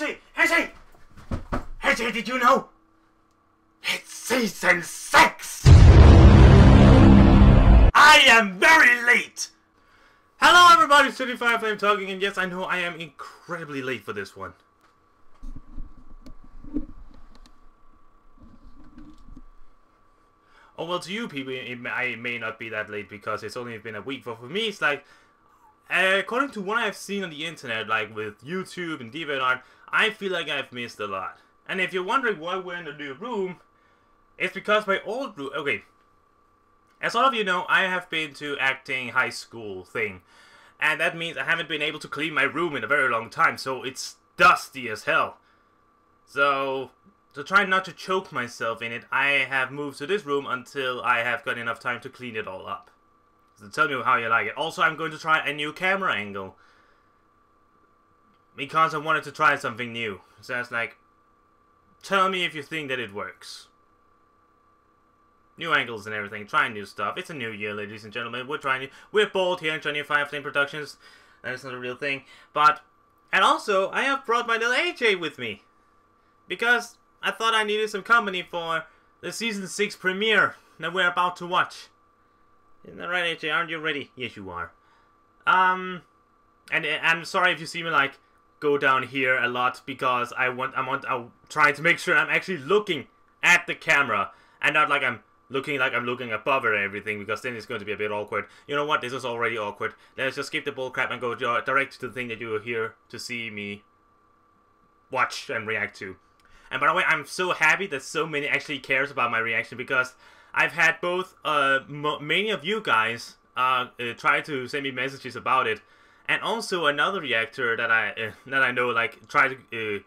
AJ, did you know? It's season 6! I am very late! Hello everybody, City Fireflame talking, and yes, I know I am incredibly late for this one. Oh, well, to you people, I may not be that late because it's only been a week, but for me, it's like, according to what I've seen on the internet, like with YouTube and DeviantArt, I feel like I've missed a lot. And if you're wondering why we're in the new room, it's because my old room... Okay. As all of you know, I have been to acting high school thing. And that means I haven't been able to clean my room in a very long time, so it's dusty as hell. So, to try not to choke myself in it, I have moved to this room until I have got enough time to clean it all up. So tell me how you like it. Also, I'm going to try a new camera angle. Because I wanted to try something new. So it's like, tell me if you think that it works. New angles and everything, trying new stuff. It's a new year, ladies and gentlemen. We're bold here in Johnny Fireflame Productions. That's not a real thing. And also, I have brought my little AJ with me. Because I thought I needed some company for the Season 6 premiere that we're about to watch. Isn't that right, AJ? Aren't you ready? Yes, you are. And I'm sorry if you see me, like, go down here a lot because I'm trying to make sure I'm actually looking at the camera and not like I'm looking above it or everything, because then it's going to be a bit awkward. You know what? This is already awkward. Let's just skip the bullcrap and go direct to the thing that you are here to see me watch and react to. And by the way, I'm so happy that so many actually cares about my reaction, because I've had both many of you guys try to send me messages about it, and also another reactor that I know, like, try to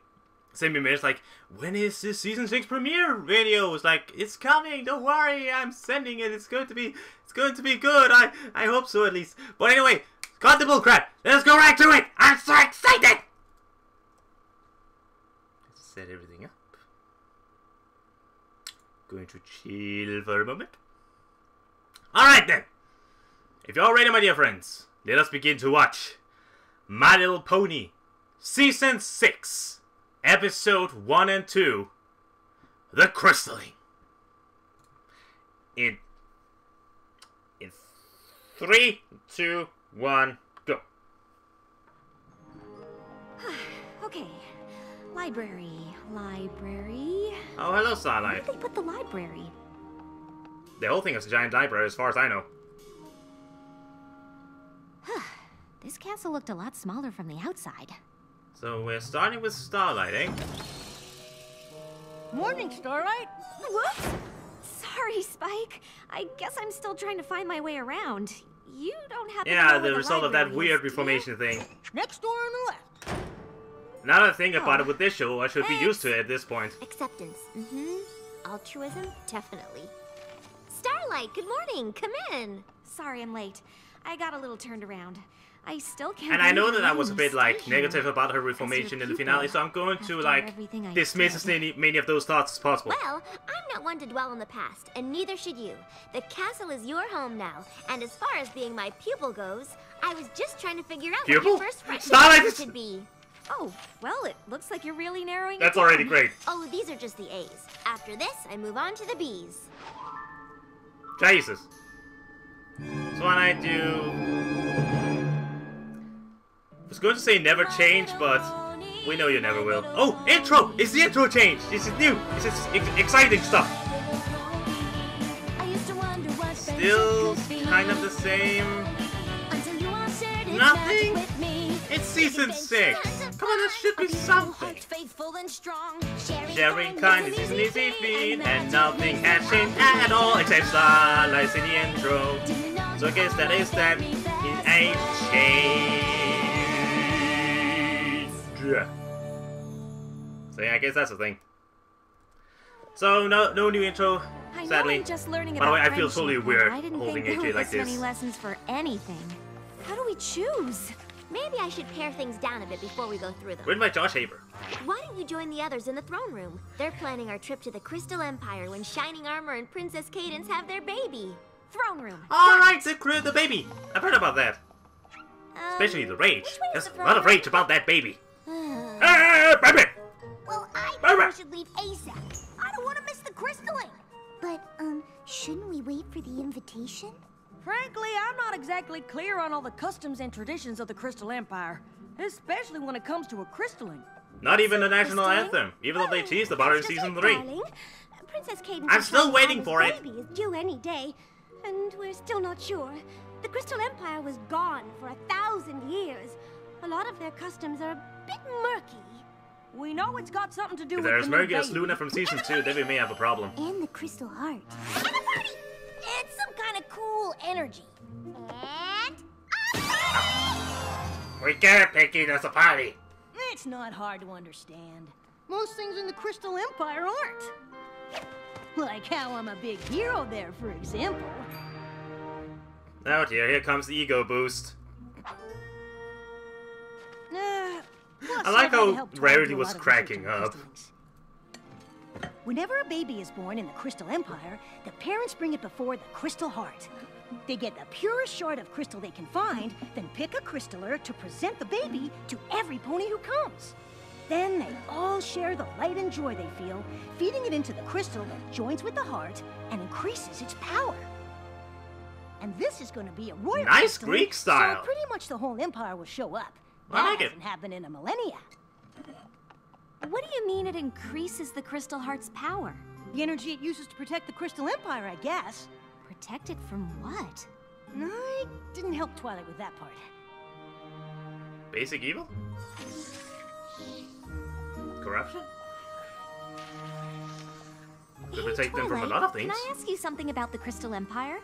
send me messages like, when is this Season 6 premiere video? It's like, it's coming, don't worry, I'm sending it, it's going to be good, I hope so at least. But anyway, cut the bullcrap, let's go right to it, I'm so excited! Let's set everything up. Going to chill for a moment. Alright then, if you're all ready, my dear friends, let us begin to watch My Little Pony Season 6, Episode 1 and 2, The Crystalling. In 3, 2, 1, go. Okay. Library. Oh, hello, Starlight. Where did they put the library? The whole thing is a giant library, as far as I know. This castle looked a lot smaller from the outside. So we're starting with Starlight, eh? Morning, Starlight. Whoops! Sorry, Spike. I guess I'm still trying to find my way around. You don't have to know the where result of that library weird is, reformation thing. Next door on the left. Now that I think about it with this show, I should be used to it at this point. Acceptance. Altruism? Definitely. Starlight, good morning. Come in. Sorry I'm late. I got a little turned around. I still can't. And I know that I was a bit, like, negative about her reformation in the finale, so I'm going to, like, dismiss as many of those thoughts as possible. Well, I'm not one to dwell on the past, and neither should you. The castle is your home now, and as far as being my pupil goes, I was just trying to figure out what your first freshman should be. Oh, well, it looks like you're really narrowing That's it down. already great. Oh, these are just the A's. After this, I move on to the B's. Jesus. So when I do... I was going to say never change, but we know you never will. Oh, intro! It's the intro change! This is new! This is exciting stuff! Still kind of the same... Nothing? It's Season 6! Come on, that should be something! Sharing kindness is an easy feat, and nothing has changed at all except Starlight's in the intro. So I guess that is that it ain't changed. So yeah, I guess that's the thing. So no new intro, sadly. Just learning By the way, about I feel totally weird I didn't holding think there AJ were like this many this. lessons for anything. How do we choose? Maybe I should pare things down a bit before we go through them. Written by Josh Haber. Why don't you join the others in the throne room? They're planning our trip to the Crystal Empire when Shining Armor and Princess Cadance have their baby. Throne room. Alright, the baby! I've heard about that. Especially the rage. There's a lot of rage about that baby. Hey, baby! Well, I Baby! think we should leave ASAP. I don't want to miss the crystalling. But, shouldn't we wait for the invitation? Frankly, I'm not exactly clear on all the customs and traditions of the Crystal Empire, especially when it comes to a crystalling. Not even the national anthem, even though they teased about it in season 3. Darling. Princess Cadance I'm still waiting for it. Baby is due any day, and we're still not sure. The Crystal Empire was gone for 1,000 years. A lot of their customs are a bit murky. We know it's got something to do If with there's the new Mergus baby. Luna from season 2, then we may have a problem. And the crystal heart. And a party! It's some kind of cool energy. And... We can't pick it as a party. It's not hard to understand. Most things in the Crystal Empire aren't. Like how I'm a big hero there, for example. Oh dear, here comes the ego boost. Plus, I like I've had to how help Twilight Rarity do a was lot of cracking research on up. crystallings. Whenever a baby is born in the Crystal Empire, the parents bring it before the Crystal Heart. They get the purest shard of crystal they can find, then pick a crystaller to present the baby to every pony who comes. Then they all share the light and joy they feel, feeding it into the crystal that joins with the heart and increases its power. And this is going to be a royal Nice crystal, Greek style. So pretty much the whole empire will show up. I like That it. hasn't happened in a millennia. What do you mean it increases the Crystal Heart's power? The energy it uses to protect the Crystal Empire, I guess. Protect it from what? I didn't help Twilight with that part. Basic evil? Corruption? Could protect them from a lot of things. Can I ask you something about the Crystal Empire?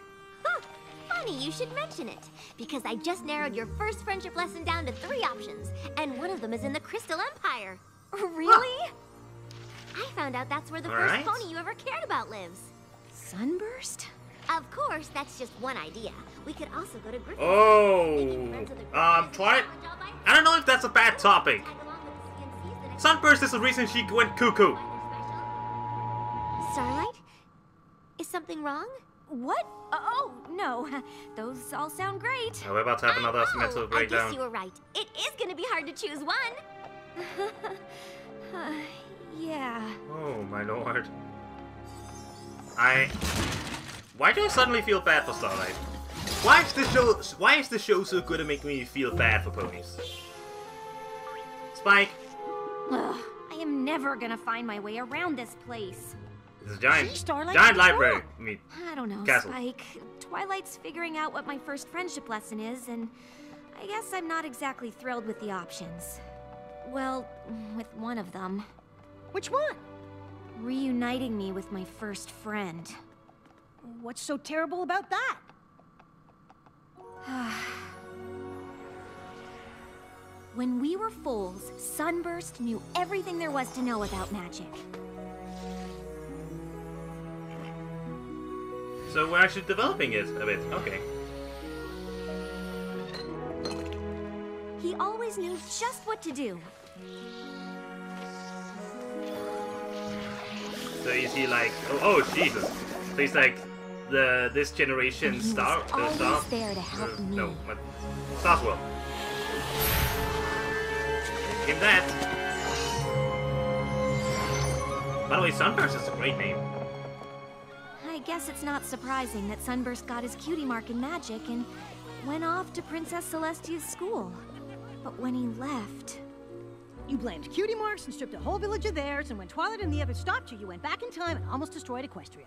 Huh, funny you should mention it. Because I just narrowed your first friendship lesson down to 3 options. And one of them is in the Crystal Empire. Really? I found out that's where the All first right. pony you ever cared about lives. Sunburst? Of course, that's just one idea. We could also go to Gryffindor. Oh, Twilight. I don't know if that's a bad topic. Tag along with the CNCs the next Sunburst is the reason she went cuckoo. Starlight? Is something wrong? What? Oh, no. Those all sound great. Oh, we're about to have another I know. mental I guess breakdown. you were right. It is going to be hard to choose one. Yeah. Oh my lord. Why do I suddenly feel bad for Starlight? Why is the show so good at making me feel bad for ponies? Spike! Ugh, I am never gonna find my way around this place. It's a giant, See, Starlight? giant library. I mean, I don't know, Castle. Spike. Twilight's figuring out what my first friendship lesson is, and I guess I'm not exactly thrilled with the options. Well, with one of them. Which one? Reuniting me with my first friend. What's so terrible about that? When we were foals, Sunburst knew everything there was to know about magic. so we're actually developing it a bit. Okay. He always knew just what to do. So is he like? Oh Jesus! So he's like this generation And he star. was always Star. there to help me. No, but Star's World. Give him that. By the way, Sunburst is a great name. I guess it's not surprising that Sunburst got his cutie mark in magic and went off to Princess Celestia's school. But when he left... You blamed cutie marks and stripped a whole village of theirs, and when Twilight and the others stopped you, you went back in time and almost destroyed Equestria.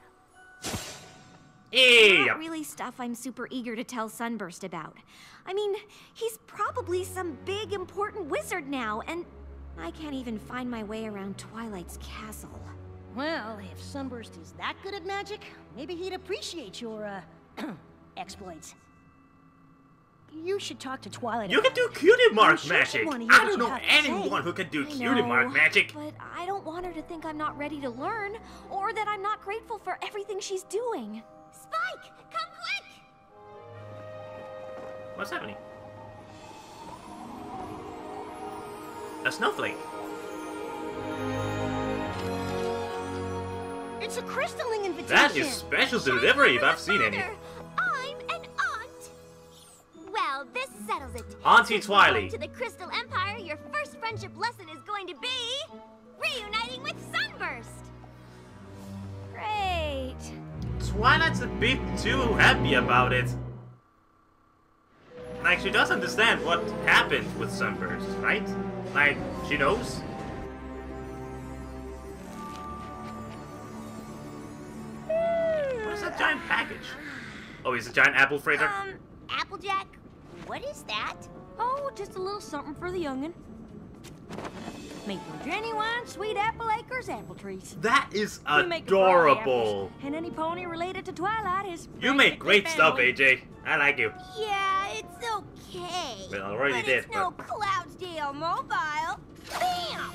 Hey! Not really stuff I'm super eager to tell Sunburst about. I mean, he's probably some big, important wizard now, and I can't even find my way around Twilight's castle. Well, if Sunburst is that good at magic, maybe he'd appreciate your, exploits. You should talk to Twilight You can about do it. cutie I'm mark sure she'd magic. wanna hear I what don't you know have to anyone say. who can do I cutie mark know, magic. But I don't want her to think I'm not ready to learn, or that I'm not grateful for everything she's doing. Spike, come quick! What's happening? A snowflake. It's a crystalling invitation! That is special delivery if I've seen any. Mother, I'm an aunt. Well, this settles it. Auntie Twily. Welcome to the Crystal Empire. Your first friendship lesson is going to be reuniting with Sunburst. Great. Twilight's a bit too happy about it. Like, she does understand what happened with Sunburst, right? Like, she knows. What is that giant package? Oh, it's a giant apple freighter? Applejack, what is that? Oh, just a little something for the youngin'. Maple genuine sweet apple acres apple trees. That is We make adorable. apples, and any pony related to Twilight is You make great stuff, AJ. I like you. Yeah, it's okay. Well, I already but did, it's no Cloudsdale Mobile. Bam!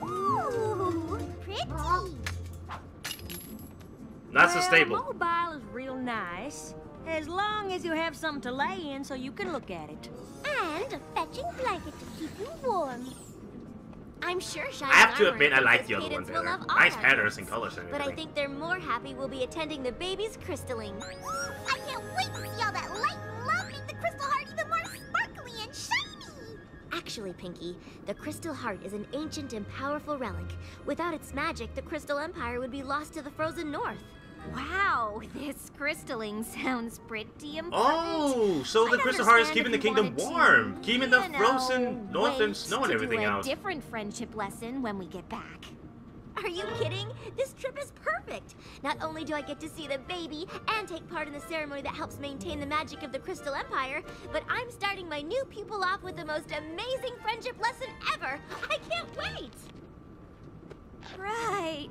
Ooh, pretty. Not so Well, stable. Mobile is real nice, as long as you have something to lay in so you can look at it. And a fetching blanket to keep you warm. I'm sure Shiny I have to Armor admit, I and like Princess the other one Cadence will better. love all Nice our patterns gifts. and colors and But I everything. think they're more happy we'll be attending the baby's crystaling. I can't wait to see all that light and love make the crystal heart even more sparkly and shiny! Actually, Pinky, the crystal heart is an ancient and powerful relic. Without its magic, the Crystal Empire would be lost to the frozen north. Wow, this crystalling sounds pretty important. Oh, so the I'd Crystal Heart is understand keeping the if you kingdom wanted to, warm, keeping the you know, frozen northern wait snow and to everything do a out. different friendship lesson when we get back. Are you kidding? This trip is perfect! Not only do I get to see the baby and take part in the ceremony that helps maintain the magic of the Crystal Empire, but I'm starting my new pupil off with the most amazing friendship lesson ever! I can't wait! Right.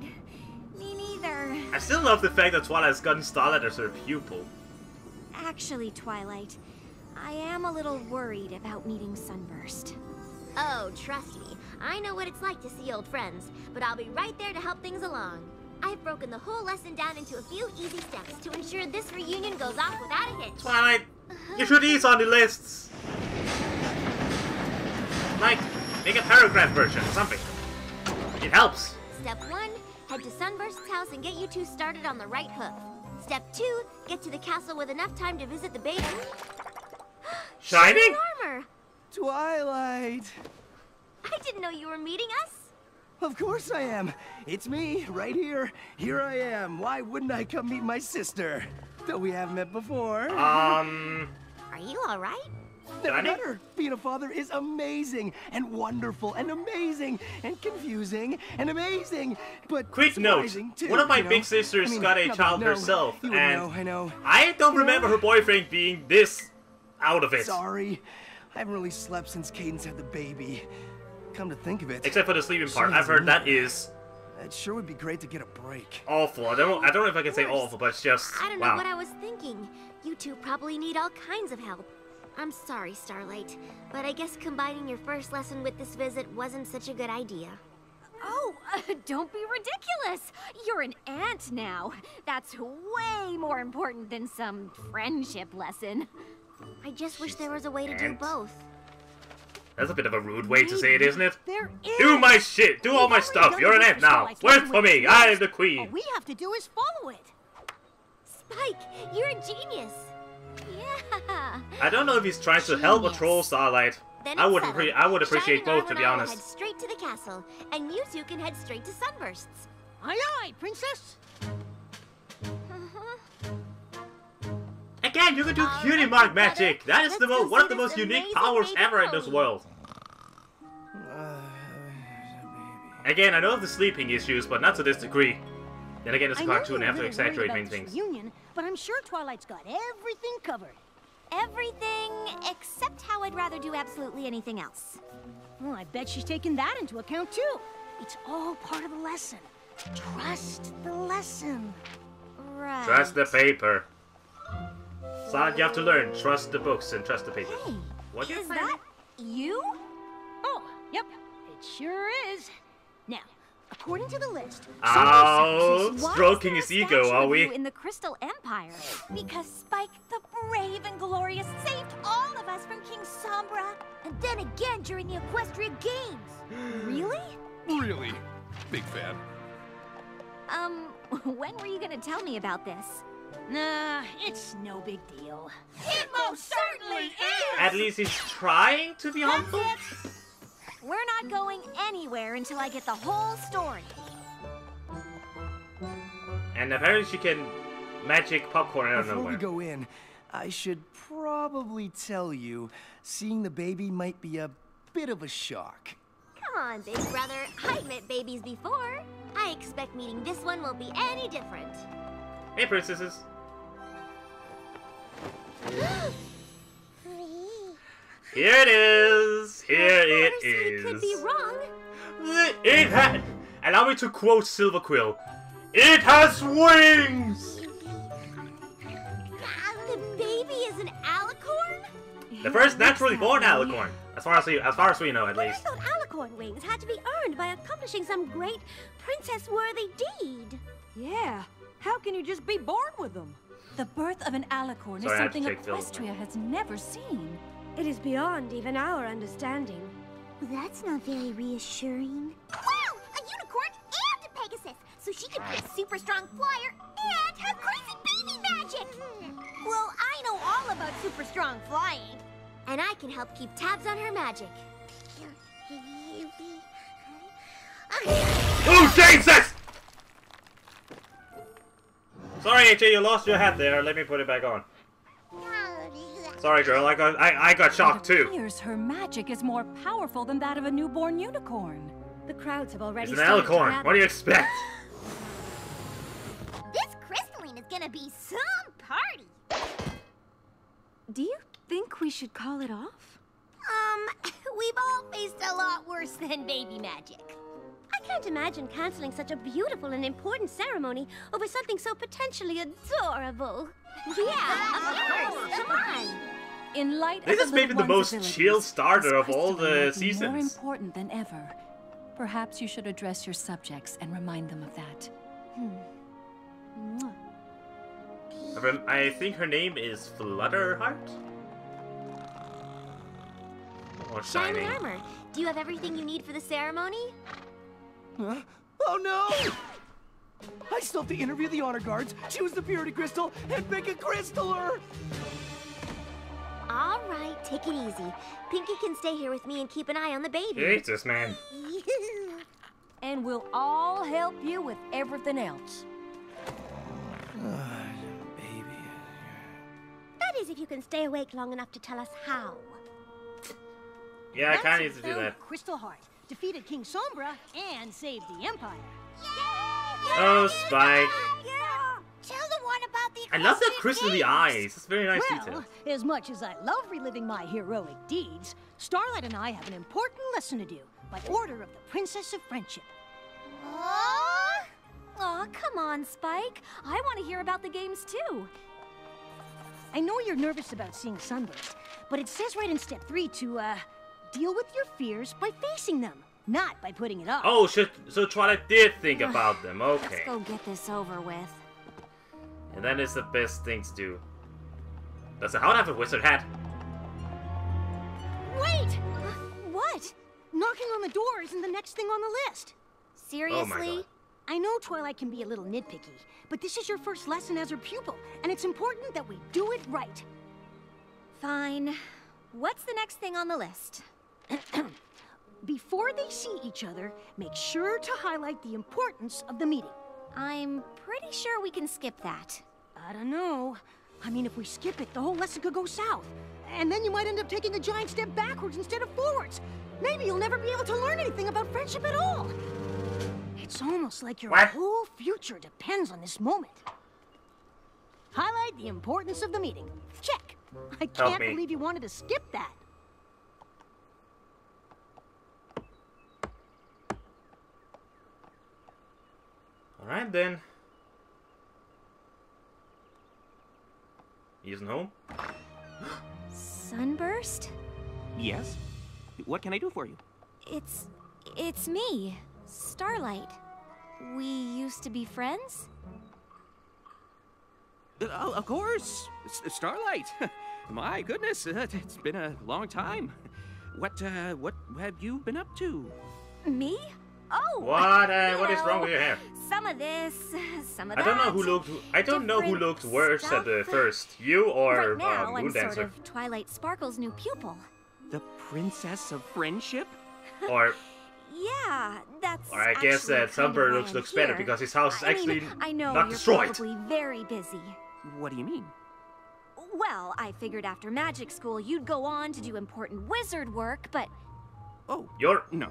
Me neither. I still love the fact that Twilight's gotten Starlight as her pupil. Actually, Twilight, I am a little worried about meeting Sunburst. Oh, trust me. I know what it's like to see old friends, but I'll be right there to help things along. I've broken the whole lesson down into a few easy steps to ensure this reunion goes off without a hitch. Twilight, you should ease on the lists. Like, make a paragraph version or something. It helps. Step 1, head to Sunburst's house and get you two started on the right hoof. Step 2, get to the castle with enough time to visit the baby. Shining? Armor! Twilight! I didn't know you were meeting us. Of course I am. It's me, right here. Here I am. Why wouldn't I come meet my sister? Though we haven't met before. Are you alright? Never Johnny? met her. Being a father is amazing and wonderful and amazing and confusing and amazing, but Quick note, surprising, too, one of my you know? big sisters I mean, got a no, child no, herself, you would and know, I know. I don't You remember know? her boyfriend being this out of it. Sorry. I haven't really slept since Cadence had the baby. Come to think of it, Except for the sleeping part. Jeez, I've heard that is it sure would be great to get a break. awful. I don't know if I can say awful, but it's just, I don't know wow. what I was thinking. You two probably need all kinds of help. I'm sorry, Starlight, but I guess combining your first lesson with this visit wasn't such a good idea. Oh, don't be ridiculous. You're an aunt now. That's way more important than some friendship lesson. I just wish there was a way to do Aunt? both. That's a bit of a rude way to say it, isn't it? There is. Do my shit! Do all my We've stuff! already You're an done ant the now! Crystal Work for me! Explosion I am with the All queen! we have to do is follow it. Spike, you're a genius. Yeah. I don't know if he's trying to help or Genius. troll Starlight. Then I it's would settled. I would appreciate Shining both, to Arm be and I will honest. head straight to the castle, and you two can head straight to Sunburst's. Aye, aye, princess. Again, you can do All cutie right, mark brother. magic! That is Let's the go one of see the most this unique amazing powers baby ever in this pony. world. Again, I know of the sleeping issues, but not to this degree. Then again, it's a I know cartoon, I you're have to really worried exaggerate about many this things. reunion, but I'm sure Twilight's got everything covered. Everything except how I'd rather do absolutely anything else. Well, I bet she's taken that into account too. It's all part of the lesson. Trust the lesson. Right. Trust the paper. Son, you have to learn. Trust the books and trust the paper. Hey, What? is that you? Oh, yep, it sure is. Now, according to the list, Oh, Sunburst Why stroking is his there a ego, statue are of we? you in the Crystal Empire? Because Spike the Brave and Glorious saved all of us from King Sombra. And then again during the Equestria Games. Really? Really? Big fan. When were you gonna tell me about this? Nah, it's no big deal. It most certainly is! At least he's trying to be humble. We're not going anywhere until I get the whole story. And apparently she can magic popcorn out of Before we nowhere. go in, I should probably tell you, seeing the baby might be a bit of a shock. Come on, big brother. I've met babies before. I expect meeting this one won't be any different. Hey, princesses. Here it is. Here it Of course, I could be is. wrong. It had. Allow me to quote Silver Quill. It has wings. The baby is an alicorn? The first naturally born alicorn, as far as we know, at But I least. thought alicorn wings had to be earned by accomplishing some great princess-worthy deed. Yeah, how can you just be born with them? The birth of an alicorn Sorry, I is had to something take Phil's Equestria has never seen. It is beyond even our understanding. That's not very reassuring. Wow! A unicorn and a Pegasus! So she could be a super strong flyer and have crazy baby magic! Well, I know all about super strong flying. And I can help keep tabs on her magic. Oh, Jesus! Sorry, AJ, you lost your hat there. Let me put it back on. Sorry, girl. I got shocked It too. appears her magic is more powerful than that of a newborn unicorn. The crowds have already It's an started to alicorn. gather. What do you expect? This crystalline is gonna be some party. Do you think we should call it off? We've all faced a lot worse than baby magic. I can't imagine canceling such a beautiful and important ceremony over something so potentially adorable. Yeah, of course. Come on. In light This of is the maybe little the one's most abilities, chill starter this of all crystalline the might be more seasons. important than ever. Perhaps you should address your subjects and remind them of that. I think her name is Flutterheart? Or Shiny Shining. armor. Do you have everything you need for the ceremony? Huh? Oh no! I still have to interview the honor guards, choose the purity crystal, and pick a crystaller! All right, take it easy. Pinky can stay here with me and keep an eye on the baby. Jesus, man. And we'll all help you with everything else. Baby. That is if you can stay awake long enough to tell us how. Yeah, I kind of need Nancy to do found that. Crystal Heart, defeated King Sombra, and saved the Empire. Oh, Spike. Yeah! Tell the one about the I love that equestrian crystal in the games. eyes. It's very nice Well, detail. as much as I love reliving my heroic deeds, Starlight and I have an important lesson to do by order of the Princess of Friendship. Oh? Aw, come on, Spike. I want to hear about the games too. I know you're nervous about seeing Sunburst, but it says right in step 3 to, deal with your fears by facing them, not by putting it off. Oh, so Twilight did think about them. Okay. Let's go get this over with. And that is the best thing to do. Does the Hound have a wizard hat? Wait! What? Knocking on the door isn't the next thing on the list. Seriously? God. I know Twilight can be a little nitpicky, but this is your first lesson as her pupil, and it's important that we do it right. Fine. What's the next thing on the list? Before they see each other, make sure to highlight the importance of the meeting. I'm pretty sure we can skip that. I don't know. I mean, if we skip it, the whole lesson could go south. And then you might end up taking a giant step backwards instead of forwards. Maybe you'll never be able to learn anything about friendship at all. It's almost like your What? whole future depends on this moment. Highlight the importance of the meeting. Check. I can't me. believe you wanted to skip that. Alright then. He isn't home? Sunburst? Yes? What can I do for you? It's me, Starlight. We used to be friends? Of course! Starlight! My goodness, it's been a long time. What have you been up to? Me? Oh, What is wrong with your hair? Some of this, some of I that. don't know who looked. I don't know who looked worse at the first. You or Right now, Moon I'm Dancer, sort of Twilight Sparkle's new pupil. The Princess of Friendship? or Yeah, that's. I guess actually that kind of Sunbird why looks I'm better here. because his house is I actually mean, I know not you're destroyed. probably very busy. What do you mean? Well, I figured after magic school you'd go on to do important wizard work, but Oh, You're no.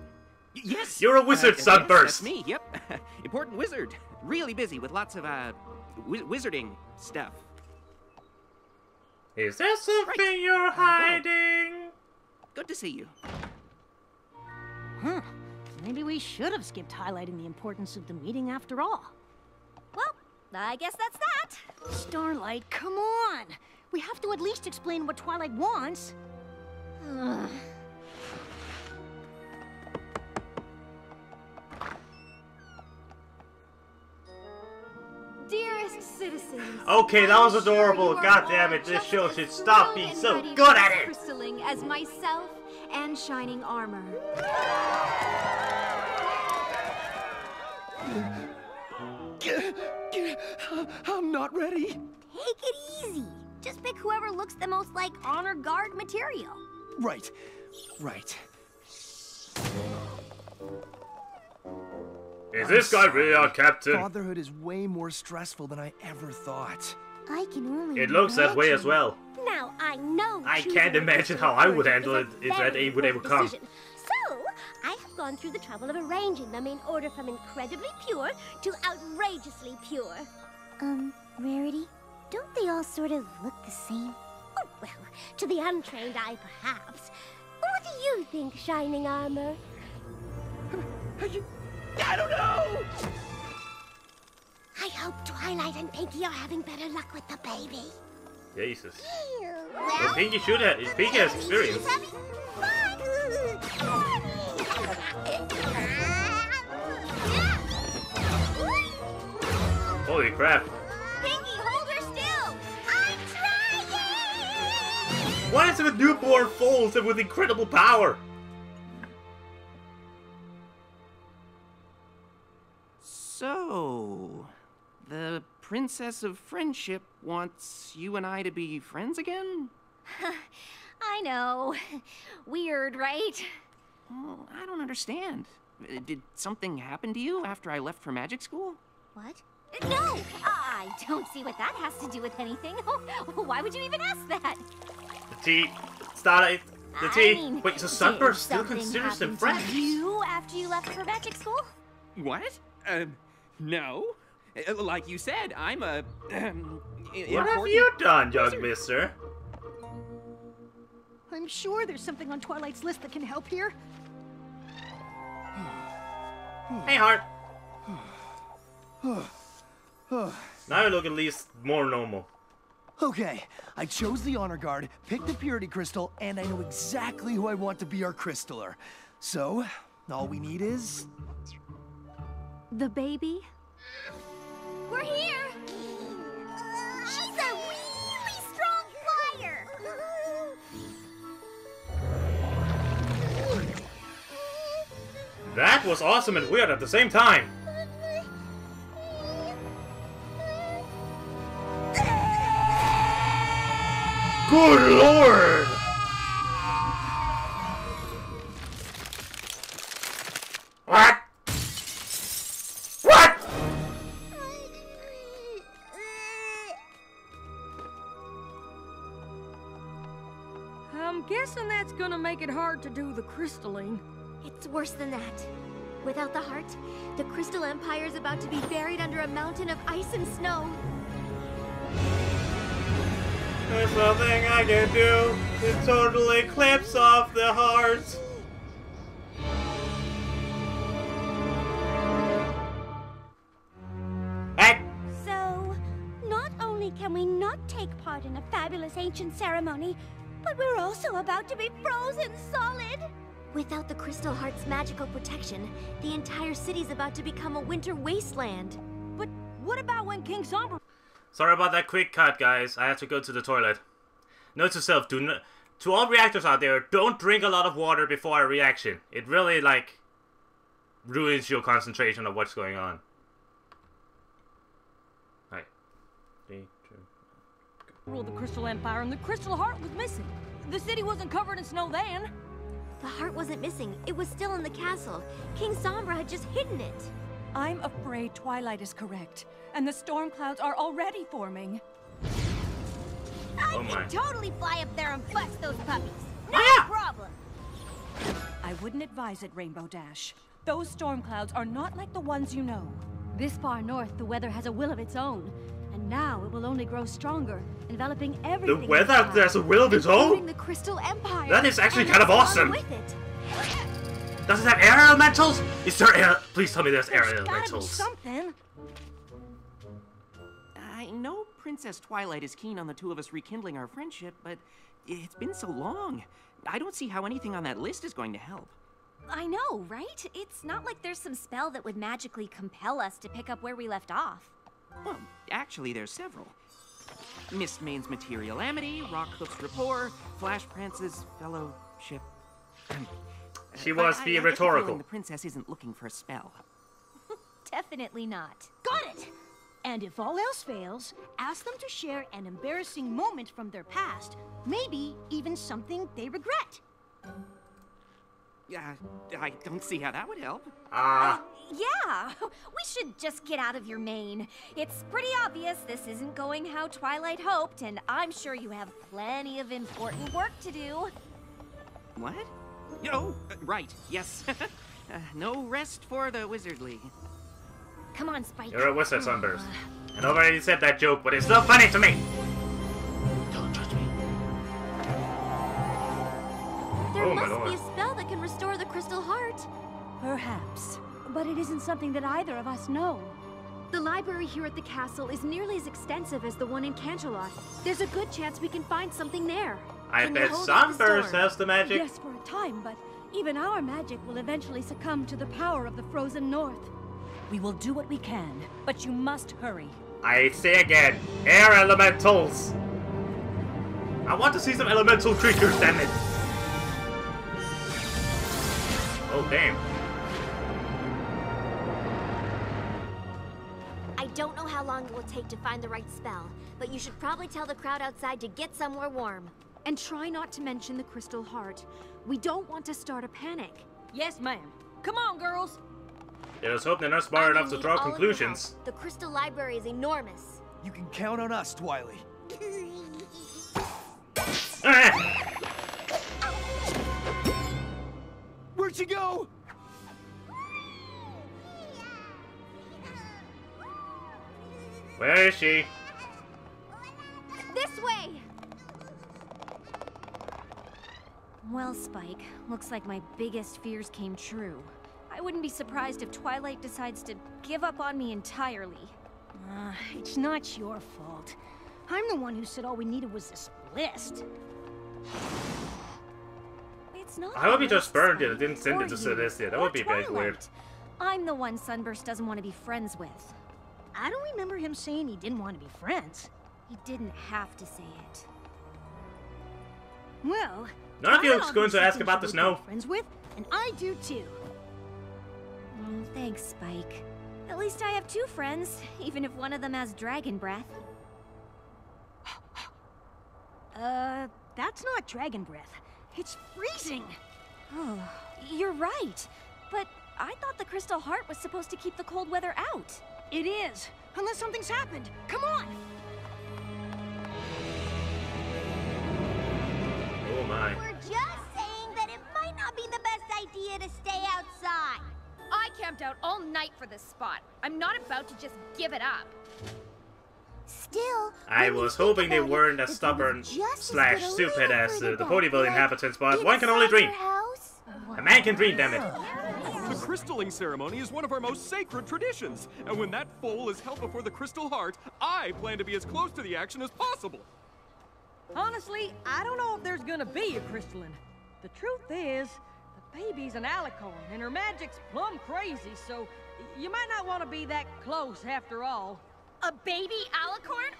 Yes! You're a wizard, yes, Sunburst! that's me, yep. Important wizard. Really busy with lots of, wizarding stuff. Is there something Right. you're hiding? Good to see you. Huh. Maybe we should have skipped highlighting the importance of the meeting after all. well, I guess that's that. Starlight, come on! We have to at least explain what Twilight wants. Ugh. Dearest citizens. Okay, that was I'm sure adorable. you are God all damn it, this just show as should stop thrilled being and so ready good to at it. crystalling as myself and Shining Armor. I'm not ready. Take it easy. Just pick whoever looks the most like honor guard material. Right. Right. Is this guy really our captain? Fatherhood is way more stressful than I ever thought. I can only It looks that way as imagine. well. Now I know. I choosing can't a imagine crystal how I would heart handle is it a if that very day would ever important come. decision. So I have gone through the trouble of arranging them in order from incredibly pure to outrageously pure. Rarity, don't they all sort of look the same? Oh, well, to the untrained eye, perhaps. What do you think, Shining Armor? I don't know! I hope Twilight and Pinky are having better luck with the baby. Jesus. Well, Pinky should have. Pinky has experience. she's having fun. Holy crap. Pinky, hold her still. I'm trying. Why is it with newborn foals and with incredible power? So, the Princess of Friendship wants you and I to be friends again? I know. Weird, right? Well, I don't understand. Did something happen to you after I left for magic school? What? No! I don't see what that has to do with anything. Why would you even ask that? The T. Starlight. The T. I mean, Wait, so did Sunburst still something considers them happen to friends? you after you left for magic school? What? No. Like you said, I'm a, What have you done, young mister? I'm sure there's something on Twilight's list that can help here. Hey, Heart. Now you look at least more normal. Okay, I chose the honor guard, picked the purity crystal, and I know exactly who I want to be our crystaller. So, all we need is... The baby? We're here. She's a really strong flyer. That was awesome and weird at the same time. Good lord! What? What? I'm guessing that's gonna make it hard to do the crystalling. It's worse than that. Without the heart, the Crystal Empire is about to be buried under a mountain of ice and snow. There's nothing I can do to totally eclipse off the heart. Hey! So, not only can we not take part in a fabulous ancient ceremony, but we're also about to be frozen solid. Without the Crystal Heart's magical protection, the entire city's about to become a winter wasteland. But what about when King Somber... Sorry about that quick cut, guys. I had to go to the toilet. Note to self, to all reactors out there, don't drink a lot of water before a reaction. It really, like... ruins your concentration of what's going on. Alright. 3, 2. Ruled the Crystal Empire, and the Crystal Heart was missing. The city wasn't covered in snow then. The heart wasn't missing. It was still in the castle. King Sombra had just hidden it. I'm afraid Twilight is correct, and the storm clouds are already forming. I Oh my. can totally fly up there and bust those puppies. No Oh, yeah. problem. I wouldn't advise it, Rainbow Dash. Those storm clouds are not like the ones you know. This far north, the weather has a will of its own. And now it will only grow stronger, enveloping everything. The weather out there has a will of its including own? the Crystal Empire. That is actually And kind of it's awesome. gone with it. Does it have air elementals? Is there air? Please tell me there's air There's gotta be elementals. something. I know Princess Twilight is keen on the two of us rekindling our friendship, but it's been so long. I don't see how anything on that list is going to help. I know, right? It's not like there's some spell that would magically compel us to pick up where we left off. Well, actually, there's several. Mist Main's Material Amity, Rockhoof's Rapport, Flash Prance's Fellowship. She was I being get the feeling rhetorical. The princess isn't looking for a spell. Definitely not. Got it! And if all else fails, ask them to share an embarrassing moment from their past. Maybe even something they regret. I don't see how that would help. Yeah, we should just get out of your mane. It's pretty obvious this isn't going how Twilight hoped, and I'm sure you have plenty of important work to do. What? Oh, right, yes. No rest for the wizardly. Come on, Spike. You're a wizard, Sunburst. And I already said that joke, but it's still funny to me. Don't judge me. There Oh, my must lord. be a spell that can restore the Crystal Heart. Perhaps. But it isn't something that either of us know. The library here at the castle is nearly as extensive as the one in Canterlot. There's a good chance we can find something there. I Can you bet hold off the Sunburst storm? has the magic. Yes, for a time, but even our magic will eventually succumb to the power of the frozen north. We will do what we can, but you must hurry. I say again, air elementals. I want to see some elemental creatures, damn it. Oh, damn. I don't know how long it will take to find the right spell, but you should probably tell the crowd outside to get somewhere warm. And try not to mention the Crystal Heart. We don't want to start a panic. Yes, ma'am. Come on, girls. Let us hope they're not smart I'm enough gonna to draw need all of your conclusions. help. The Crystal Library is enormous. You can count on us, Twily. Ah! Where'd you go? Where is she? This way! Well, Spike, looks like my biggest fears came true. I wouldn't be surprised if Twilight decides to give up on me entirely. It's not your fault. I'm the one who said all we needed was this list. It's not. I hope he a just list, burned it. Spike, It didn't send or it to you, Celestia. That or would be very Twilight. weird. I'm the one Sunburst doesn't want to be friends with. I don't remember him saying he didn't want to be friends. He didn't have to say it. Well, None of you Twilight is going to ask obviously about the thinks you're worth snow. being friends with, and I do too. Thanks, Spike. At least I have two friends, even if one of them has dragon breath. That's not dragon breath. It's freezing. Oh, you're right. But I thought the Crystal Heart was supposed to keep the cold weather out. It is, unless something's happened. Come on. Oh my. We're just saying that it might not be the best idea to stay outside. I camped out all night for this spot. I'm not about to just give it up. Still, I when you was think hoping they about it, weren't as if it stubborn was just / to get a stupid little as further the back, Ponyville like inhabitants, but one can only inside dream. your house. A man can dream, damn it. The crystalling ceremony is one of our most sacred traditions, and when that foal is held before the Crystal Heart, I plan to be as close to the action as possible. Honestly, I don't know if there's gonna be a crystalline. The truth is, the baby's an alicorn, and her magic's plumb crazy, so you might not want to be that close after all. A baby alicorn?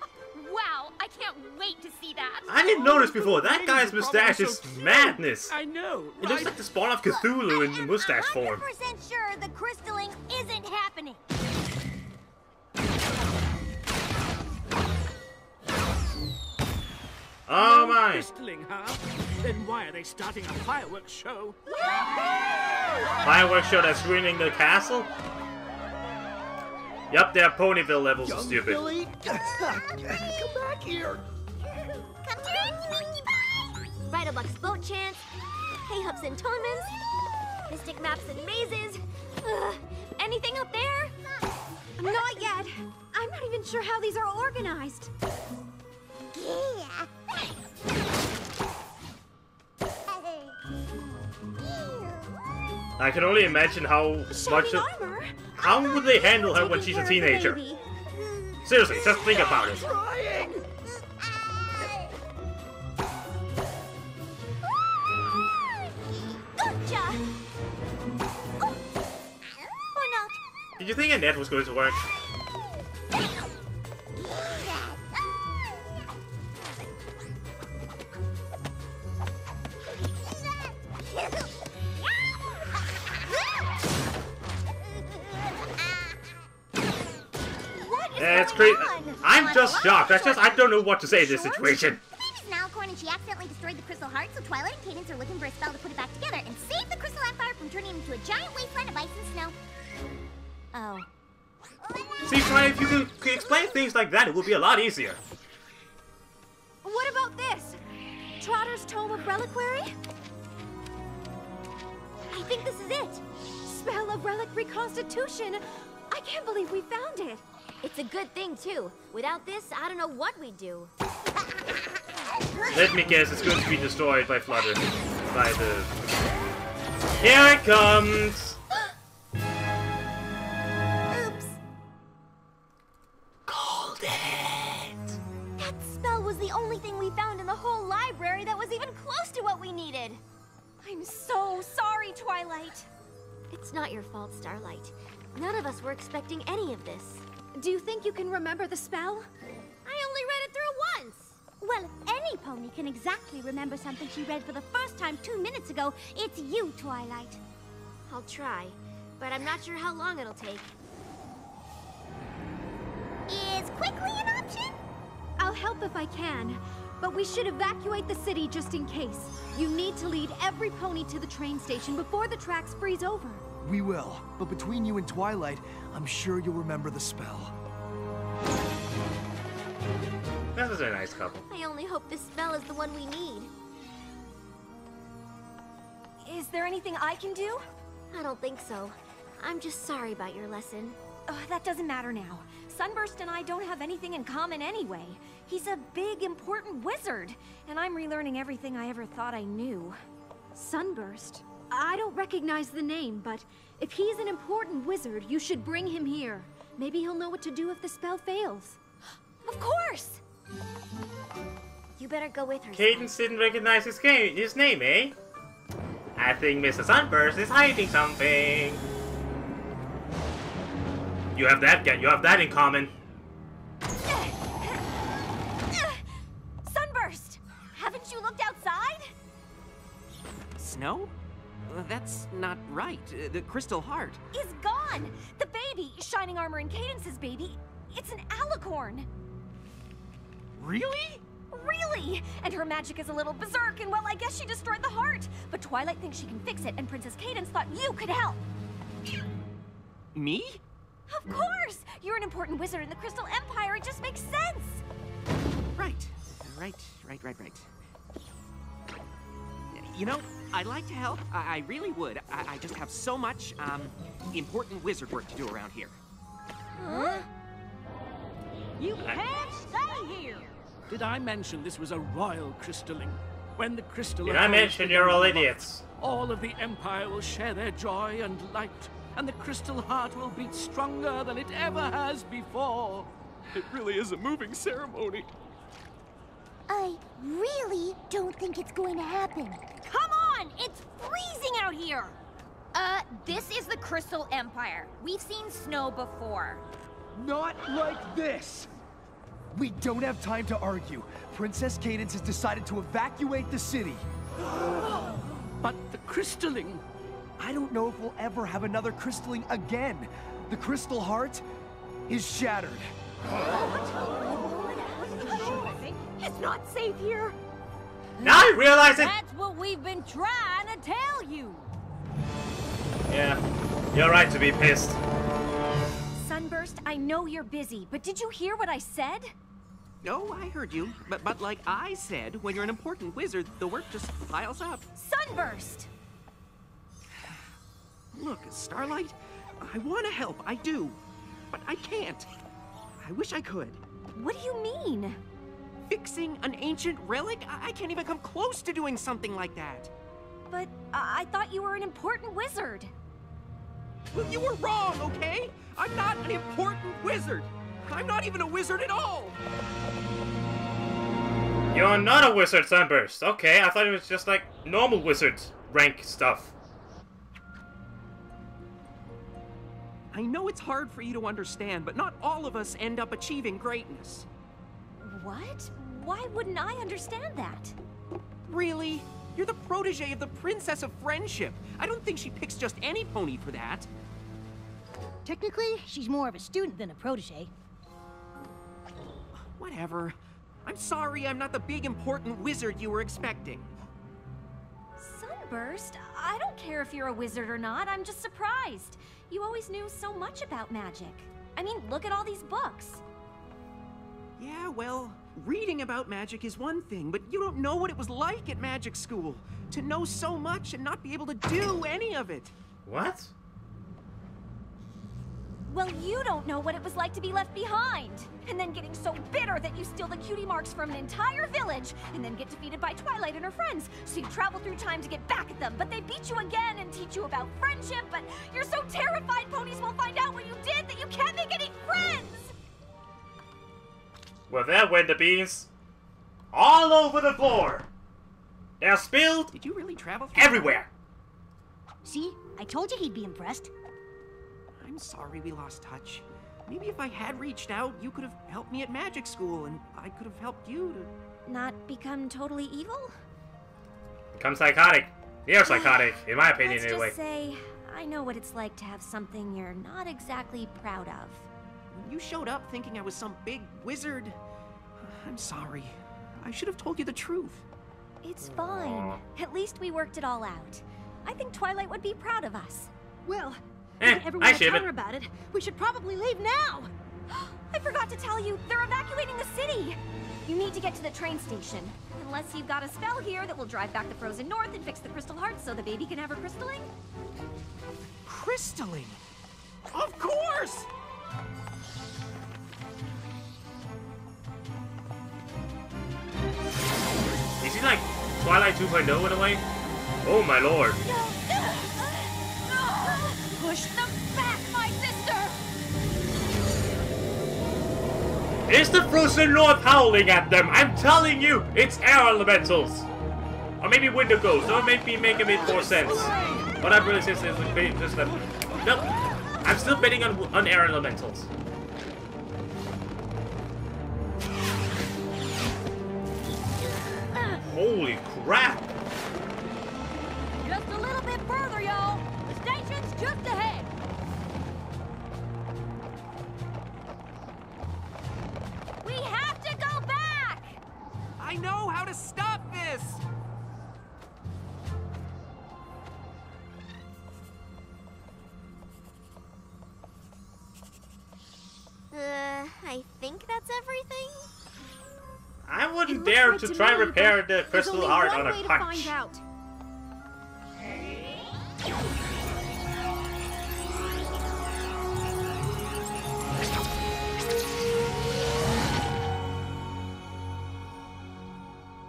wow, I can't wait to see that. I didn't notice before. That guy's mustache is madness. I know. It looks like the spawn of Cthulhu in mustache form. I'm 100% sure the crystalling isn't happening. Oh my! Crystalling, huh? Then why are they starting a fireworks show? Fireworks show that's ruining the castle? Yup, their Ponyville levels are stupid. Billy, come back here. Come to me, Bridalbuck's boat chants, hay hups and tournaments, mystic maps and mazes. Anything up there? Not yet. I'm not even sure how these are organized. Yeah. I can only imagine how much of... How would they handle her when she's a teenager? Seriously, just think about it. Gotcha. Or not. Did you think a net was going to work? It's crazy. I'm just shocked. I don't know what to say in this situation. The baby's an alicorn and she accidentally destroyed the crystal heart, so Twilight and Cadence are looking for a spell to put it back together and save the Crystal Empire from turning into a giant wasteland of ice and snow. Oh. See, Twilight, if you could explain things like that, it would be a lot easier. What about this? Trotter's Tome of Reliquary? I think this is it. Spell of Relic Reconstitution. I can't believe we found it. It's a good thing, too. Without this, I don't know what we'd do. Let me guess, it's going to be destroyed by Flutter. By the... Here it comes! Oops. Called it! That spell was the only thing we found in the whole library that was even close to what we needed. I'm so sorry, Twilight. It's not your fault, Starlight. None of us were expecting any of this. Do you think you can remember the spell? I only read it through once. Well, any pony can exactly remember something she read for the first time 2 minutes ago. It's you, Twilight. I'll try, but I'm not sure how long it'll take. Is quickly an option? I'll help if I can, but we should evacuate the city just in case. You need to lead every pony to the train station before the tracks freeze over. We will, but between you and Twilight, I'm sure you'll remember the spell. That was a nice couple. I only hope this spell is the one we need. Is there anything I can do? I don't think so. I'm just sorry about your lesson. That doesn't matter now. Sunburst and I don't have anything in common anyway. He's a big, important wizard, and I'm relearning everything I ever thought I knew. Sunburst? I don't recognize the name, but if he's an important wizard, you should bring him here. Maybe he'll know what to do if the spell fails. Of course! You better go with her. Cadence didn't recognize his name, eh? I think Mr. Sunburst is hiding something. You have that in common. Sunburst! Haven't you looked outside? Snow? That's not right. The Crystal Heart. Is gone! The baby, Shining Armor and Cadence's baby, it's an alicorn. Really? Really! And her magic is a little berserk, and well, I guess she destroyed the heart. But Twilight thinks she can fix it, and Princess Cadence thought you could help. Me? Of course! You're an important wizard in the Crystal Empire, it just makes sense! Right. Right. You know, I'd like to help. I really would. I just have so much, important wizard work to do around here. Huh? You can't stay here! Did I mention this was a royal crystalling? When the crystal... Did I mention you're all idiots? All of the Empire will share their joy and light, and the Crystal Heart will beat stronger than it ever has before. It really is a moving ceremony. I really don't think it's going to happen. Come on! It's freezing out here! This is the Crystal Empire. We've seen snow before. Not like this! We don't have time to argue. Princess Cadance has decided to evacuate the city. But the crystalling... I don't know if we'll ever have another crystalling again. The Crystal Heart is shattered. It's not safe here. Now I realize it! That's what we've been trying to tell you. Yeah, you're right to be pissed. Sunburst, I know you're busy, but did you hear what I said? No, I heard you. But like I said, when you're an important wizard, the work just piles up. Sunburst! Look, Starlight, I want to help, I do. But I can't. I wish I could. What do you mean? Fixing an ancient relic? I can't even come close to doing something like that. But I thought you were an important wizard. Well, you were wrong, okay? I'm not an important wizard. I'm not even a wizard at all. You're not a wizard, Sunburst. Okay, I thought it was just like normal wizard rank stuff. I know it's hard for you to understand, but not all of us end up achieving greatness. What? Why wouldn't I understand that? Really? You're the protege of the Princess of Friendship. I don't think she picks just any pony for that. Technically, she's more of a student than a protege. Whatever. I'm sorry I'm not the big important wizard you were expecting. Sunburst, I don't care if you're a wizard or not. I'm just surprised. You always knew so much about magic. I mean, look at all these books. Yeah, well, reading about magic is one thing, but you don't know what it was like at magic school. To know so much and not be able to do any of it. What? Well, you don't know what it was like to be left behind. And then getting so bitter that you steal the cutie marks from an entire village, and then get defeated by Twilight and her friends. So you travel through time to get back at them, but they beat you again and teach you about friendship, but you're so terrified ponies will find out what you did that you can't make any friends! Well, there went the beans. All over the floor. They're spilled. Did you really travel through everywhere? See? I told you he'd be impressed. I'm sorry we lost touch. Maybe if I had reached out, you could have helped me at magic school, and I could have helped you to... Not become totally evil? Become psychotic. You're psychotic, in my opinion, Let's anyway. just say, I know what it's like to have something you're not exactly proud of. You showed up thinking I was some big wizard. I'm sorry. I should have told you the truth. It's fine. At least we worked it all out. I think Twilight would be proud of us. Well, if everyone I will tell ship her it. about it, we should probably leave now. I forgot to tell you, they're evacuating the city. You need to get to the train station. Unless you've got a spell here that will drive back the frozen north and fix the crystal heart so the baby can have her crystalling. Crystalling? Of course! Is he like Twilight 2.0 in a way? Oh my lord. Push them back, my sister! Is the frozen north howling at them? I'm telling you, it's air elementals. Or maybe winter ghosts. Or maybe make a bit more sense. But I'm really just that. No, I'm still betting on air elementals. Holy crap! Just a little bit further, y'all. The station's just ahead. We have to go back! I know how to stop this! I think that's everything. I wouldn't dare to try repair the crystal heart on a There's only one way to punch. find out.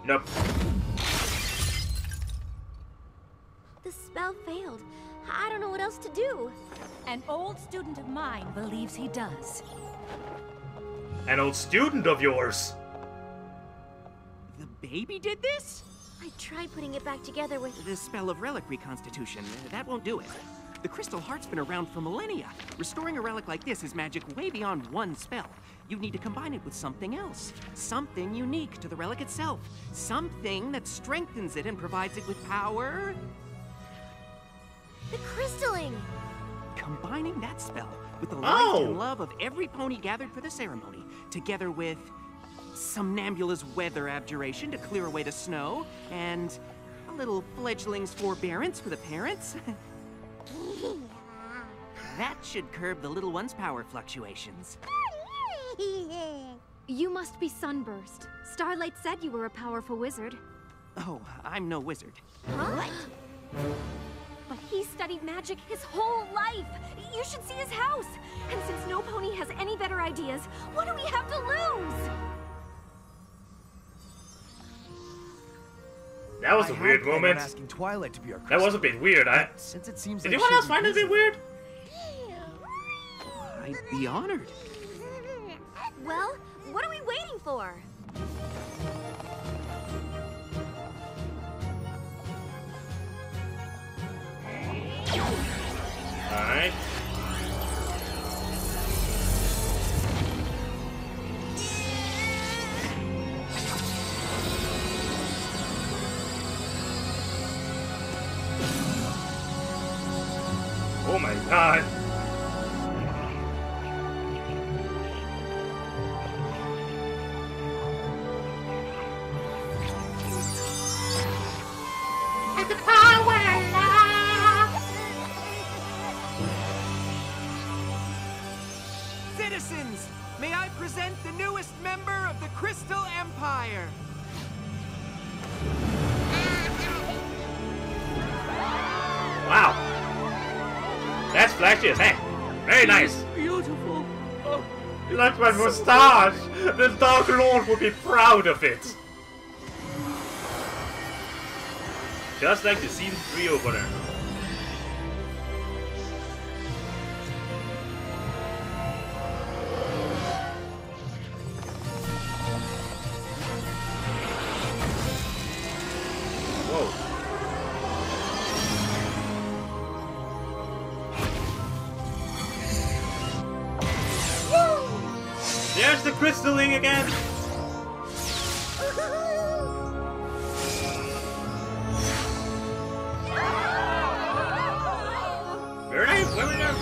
Nope. The spell failed. I don't know what else to do. An old student of mine believes he does. An old student of yours. The baby did this? I tried putting it back together with... The spell of relic reconstitution. That won't do it. The Crystal Heart's been around for millennia. Restoring a relic like this is magic way beyond one spell. You need to combine it with something else. Something unique to the relic itself. Something that strengthens it and provides it with power. The crystalling! Combining that spell with the life and love of every pony gathered for the ceremony, together with Somnambula's weather abjuration to clear away the snow, and a little fledgling's forbearance for the parents. That should curb the little one's power fluctuations. You must be Sunburst. Starlight said you were a powerful wizard. Oh, I'm no wizard. Huh? But he studied magic his whole life. You should see his house. And since no pony has any better ideas, what do we have to lose? That was a weird moment. Asking Twilight to be our that was a bit weird. Since it seems Did like anyone else find it a bit weird? I'd be honored. Well, what are we waiting for? Alright. Oh my god. Citizens, may I present the newest member of the Crystal Empire. Wow. That's flashy as heck. Very nice. Beautiful. Oh, Look my mustache. The Dark Lord would be proud of it. Just like the season 3 opener. There's the crystalling again! Very nice! Well done!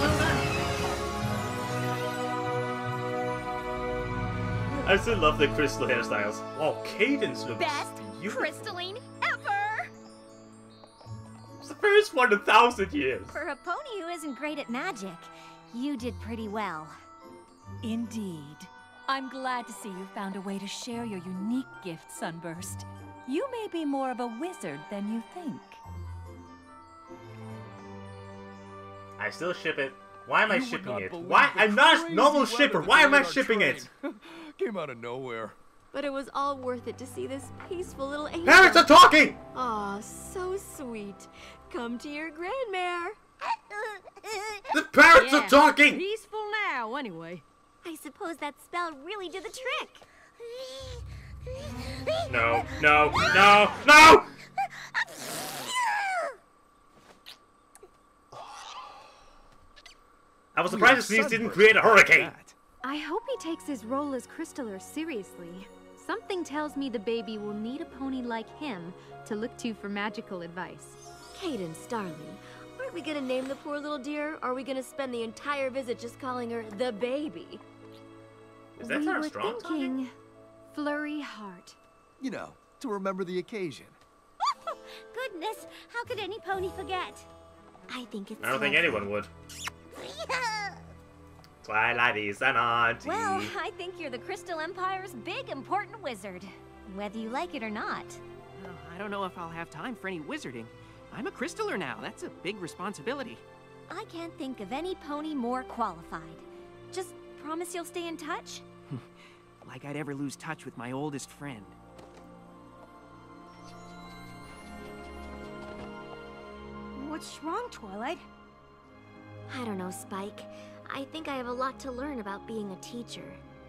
I still love the crystal hairstyles. Oh, Cadence looks Best beautiful. crystalline ever! It's the first one in 1,000 years. For a pony who isn't great at magic, you did pretty well. Indeed. I'm glad to see you found a way to share your unique gift, Sunburst. You may be more of a wizard than you think. I still ship it. Why am I shipping it? Why? I'm not a normal shipper. Why am I shipping it? Came out of nowhere. But it was all worth it to see this peaceful little angel. Parents are talking! Aw, so sweet. Come to your grandmare. The parents are talking! Peaceful now, anyway. I suppose that spell really did the trick. No, no, no, no! I was surprised the sneeze didn't create a hurricane. I hope he takes his role as Crystaller seriously. Something tells me the baby will need a pony like him to look to for magical advice. Cadence, darling, aren't we gonna name the poor little dear, or are we gonna spend the entire visit just calling her the baby? Is that we Tara were Strong thinking Flurry Heart. You know, to remember the occasion. Goodness, how could any pony forget? I think it's I don't think anyone would. Twilight is an auntie. Well, I think you're the Crystal Empire's big, important wizard. Whether you like it or not. Oh, I don't know if I'll have time for any wizarding. I'm a Crystaller now. That's a big responsibility. I can't think of any pony more qualified. Just promise you'll stay in touch? Like I'd ever lose touch with my oldest friend. What's wrong, Twilight? I don't know, Spike. I think I have a lot to learn about being a teacher.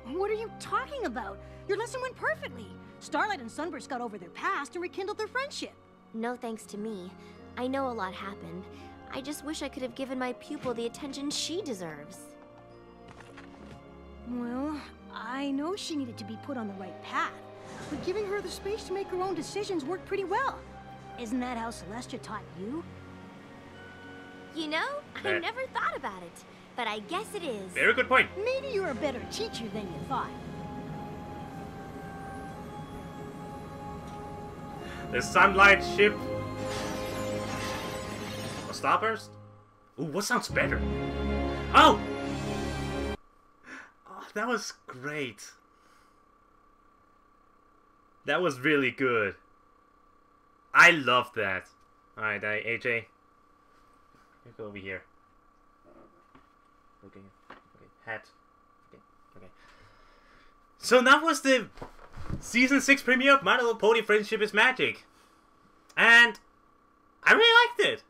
What are you talking about? Your lesson went perfectly. Starlight and Sunburst got over their past and rekindled their friendship. No thanks to me. I know a lot happened. I just wish I could have given my pupil the attention she deserves. Well, I know she needed to be put on the right path, but giving her the space to make her own decisions worked pretty well. Isn't that how Celestia taught you? You know, I never thought about it, but I guess it is. Very good point. Maybe you're a better teacher than you thought. The sunlight ship. A starburst? Ooh, what sounds better? Oh! Oh, that was great. That was really good. I love that. Alright, AJ. You go over here. Okay. Okay. Hat. Okay. So that was the Season 6 premiere of My Little Pony Friendship is Magic. And I really liked it.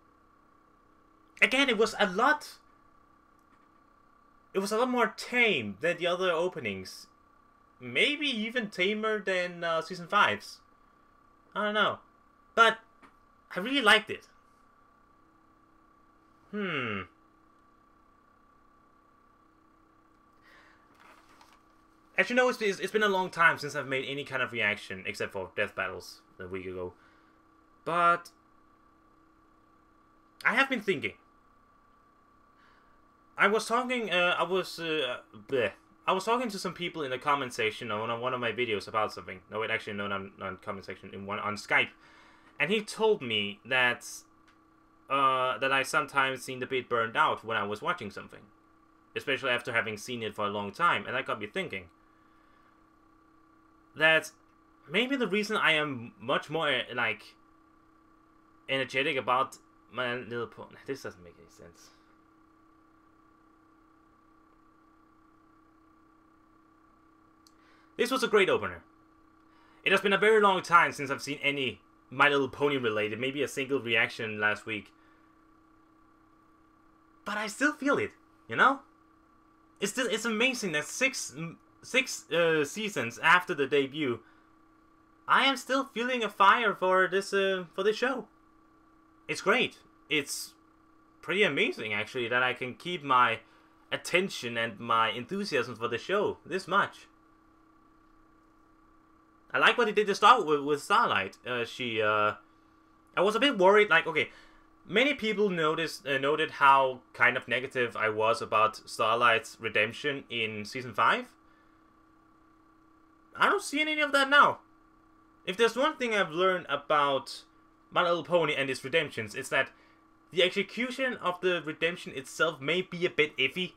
Again, it was a lot more tame than the other openings. Maybe even tamer than Season 5's. I don't know. But I really liked it. As you know, it's been a long time since I've made any kind of reaction, except for Death Battles a week ago. But I have been thinking. I was talking to some people in the comment section on one of my videos about something. No, wait, actually, no, not comment section, on Skype. And he told me that that I sometimes seemed a bit burned out when I was watching something. Especially after having seen it for a long time. And that got me thinking that maybe the reason I am much more, like, energetic about My Little Pony... This doesn't make any sense. This was a great opener. It has been a very long time since I've seen any My Little Pony related, maybe a single reaction last week. But I still feel it, you know? It's amazing that six seasons after the debut, I am still feeling a fire for this show. It's great. It's pretty amazing, actually, that I can keep my attention and my enthusiasm for the show this much. I like what he did to start with Starlight. I was a bit worried, like, okay, many people noted how kind of negative I was about Starlight's redemption in Season 5. I don't see any of that now. If there's one thing I've learned about My Little Pony and its redemptions, it's that the execution of the redemption itself may be a bit iffy.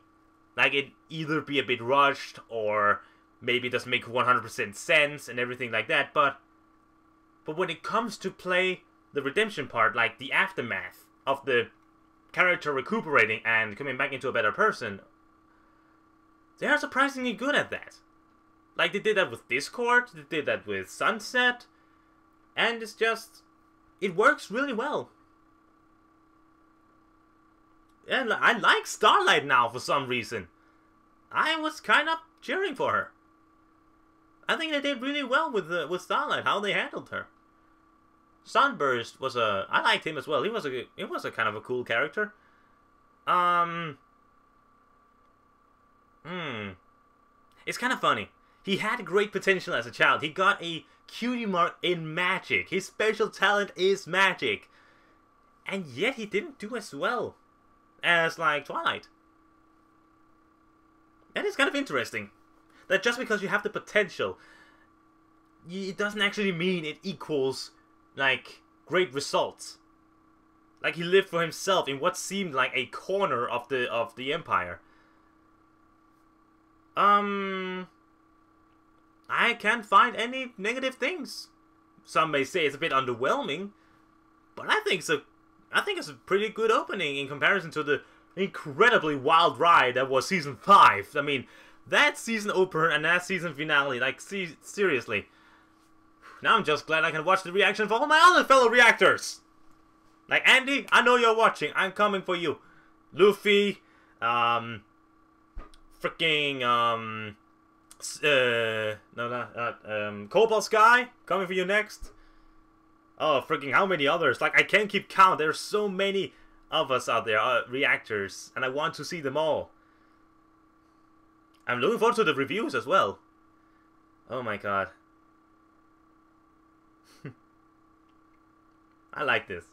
Like, it either be a bit rushed, or maybe it doesn't make 100% sense and everything like that, but when it comes to play the redemption part, like the aftermath of the character recuperating and coming back into a better person, they are surprisingly good at that. Like, they did that with Discord, they did that with Sunset, and it's just, it works really well. And I like Starlight now for some reason. I was kind of cheering for her. I think they did really well with Starlight, how they handled her. Sunburst was I liked him as well. He was a kind of a cool character. It's kind of funny. He had great potential as a child. He got a cutie mark in magic. His special talent is magic. And yet he didn't do as well as, like, Twilight. That is kind of interesting. That just because you have the potential, it doesn't actually mean it equals, like, great results. Like, he lived for himself in what seemed like a corner of the Empire. I can't find any negative things. Some may say it's a bit underwhelming, but I think it's a pretty good opening in comparison to the incredibly wild ride that was Season 5. I mean, that season opener and that season finale, like, seriously. Now I'm just glad I can watch the reaction for all my other fellow reactors. Like, Andy, I know you're watching. I'm coming for you. Luffy, Cobalt Sky, coming for you next. Oh, freaking how many others? Like, I can't keep count. There's so many of us out there are reactors, and I want to see them all. I'm looking forward to the reviews as well. Oh my god. I like this.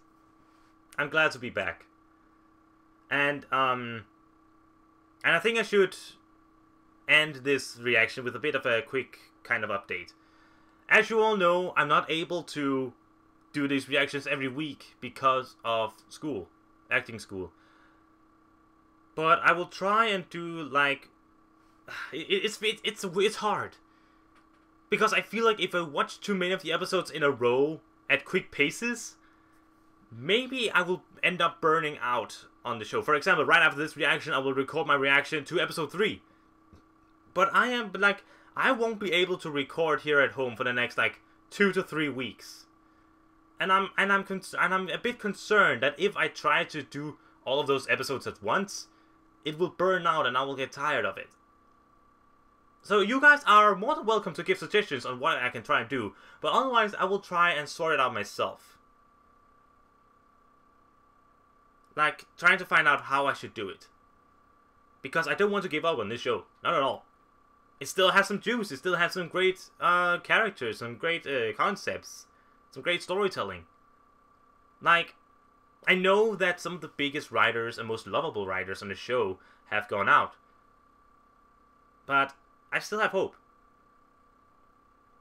I'm glad to be back. And I think I should end this reaction with a bit of a quick kind of update. As you all know, I'm not able to do these reactions every week because of school, acting school. But I will try and do like it's hard because I feel like if I watch too many of the episodes in a row at quick paces, maybe I will end up burning out on the show. For example, right after this reaction, I will record my reaction to episode 3. But I won't be able to record here at home for the next like 2 to 3 weeks. And I'm a bit concerned that if I try to do all of those episodes at once, it will burn out and I will get tired of it. So you guys are more than welcome to give suggestions on what I can try and do, but otherwise I will try and sort it out myself. Like, trying to find out how I should do it. Because I don't want to give up on this show. Not at all. It still has some juice. It still has some great characters, some great concepts, some great storytelling. Like, I know that some of the biggest writers and most lovable writers on the show have gone out. But I still have hope.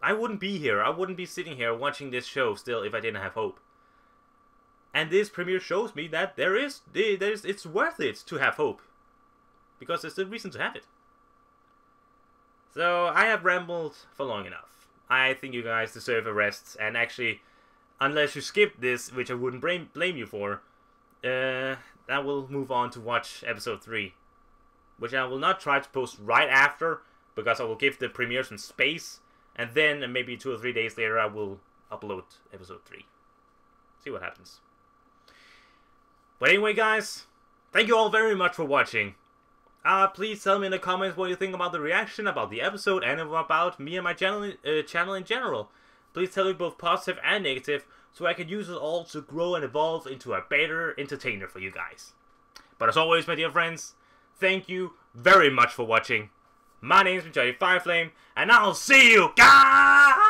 I wouldn't be here. I wouldn't be sitting here watching this show still if I didn't have hope. And this premiere shows me that it's worth it to have hope. Because there's a reason to have it. So, I have rambled for long enough. I think you guys deserve a rest. And actually, unless you skip this, which I wouldn't blame you for, I will move on to watch episode 3. Which I will not try to post right after, because I will give the premiere some space. And then, maybe 2 or 3 days later, I will upload episode 3. See what happens. But anyway, guys, thank you all very much for watching. Please tell me in the comments what you think about the reaction, about the episode, and about me and my channel in general. Please tell me both positive and negative, so I can use it all to grow and evolve into a better entertainer for you guys. But as always, my dear friends, thank you very much for watching. My name is Johnny Fireflame, and I'll see you guys!